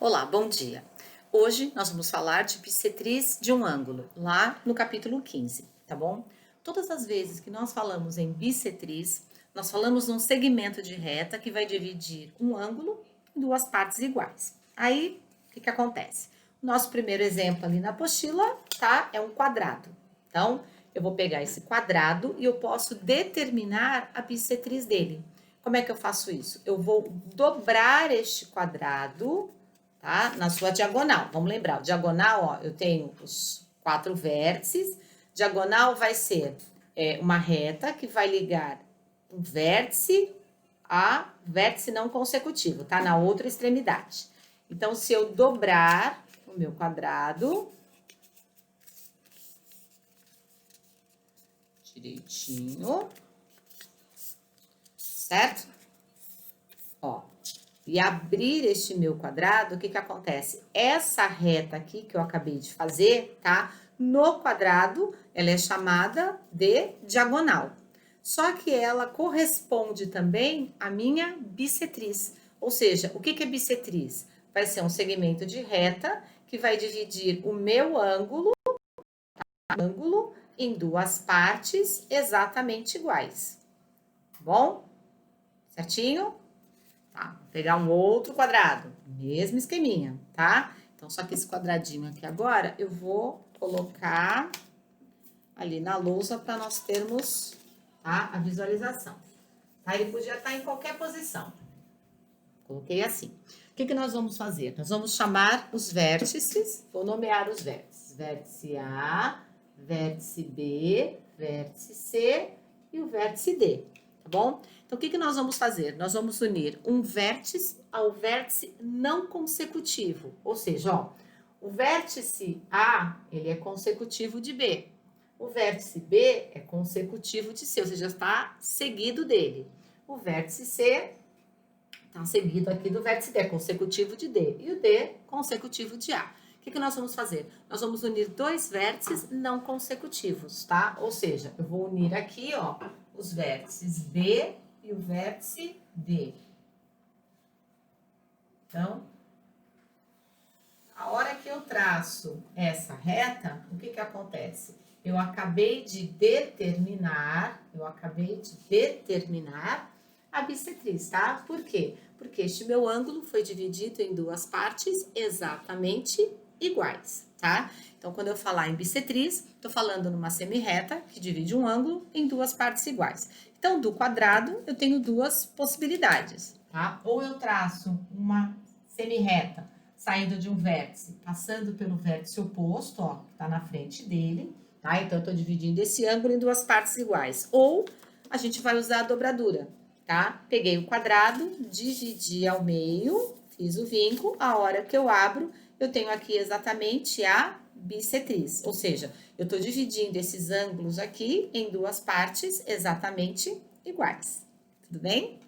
Olá, bom dia. Hoje nós vamos falar de bissetriz de um ângulo, lá no capítulo 15, tá bom? Todas as vezes que nós falamos em bissetriz, nós falamos num segmento de reta que vai dividir um ângulo em duas partes iguais. Aí, o que acontece? O nosso primeiro exemplo ali na apostila, tá? É um quadrado. Então, eu vou pegar esse quadrado e eu posso determinar a bissetriz dele. Como é que eu faço isso? Eu vou dobrar este quadrado, tá? Na sua diagonal. Vamos lembrar, o diagonal, ó, eu tenho os 4 vértices. Diagonal vai ser uma reta que vai ligar um vértice a vértice não consecutivo, tá? Na outra extremidade. Então, se eu dobrar o meu quadrado direitinho, certo? Ó, e abrir este meu quadrado, o que acontece? Essa reta aqui que eu acabei de fazer, tá? No quadrado, ela é chamada de diagonal. Só que ela corresponde também à minha bissetriz. Ou seja, o que é bissetriz? Vai ser um segmento de reta que vai dividir o meu ângulo em duas partes exatamente iguais. Tá bom? Certinho? Tá, vou pegar um outro quadrado, mesmo esqueminha, tá? Então, só que esse quadradinho aqui agora, eu vou colocar ali na lousa para nós termos, tá, a visualização. Tá? Ele podia estar em qualquer posição. Coloquei assim. O que nós vamos fazer? Nós vamos chamar os vértices, vou nomear os vértices. Vértice A, vértice B, vértice C e o vértice D, tá bom? Então, o que nós vamos fazer? Nós vamos unir um vértice ao vértice não consecutivo. Ou seja, ó, o vértice A, ele é consecutivo de B. O vértice B é consecutivo de C, ou seja, está seguido dele. O vértice C está seguido aqui do vértice D, é consecutivo de D. E o D, consecutivo de A. O que nós vamos fazer? Nós vamos unir dois vértices não consecutivos, tá? Ou seja, eu vou unir aqui, ó, os vértices B e o vértice D. Então, a hora que eu traço essa reta, o que acontece? Eu acabei de determinar a bissetriz, tá? Por quê? Porque este meu ângulo foi dividido em duas partes exatamente iguais, tá? Então, quando eu falar em bissetriz, tô falando numa semirreta que divide um ângulo em duas partes iguais. Então, do quadrado, eu tenho duas possibilidades, tá? Ou eu traço uma semirreta saindo de um vértice, passando pelo vértice oposto, ó, que tá na frente dele, tá? Então, eu tô dividindo esse ângulo em duas partes iguais. Ou a gente vai usar a dobradura, tá? Peguei o quadrado, dividi ao meio, fiz o vinco, a hora que eu abro, eu tenho aqui exatamente a bissetriz, ou seja, eu tô dividindo esses ângulos aqui em duas partes exatamente iguais. Tudo bem?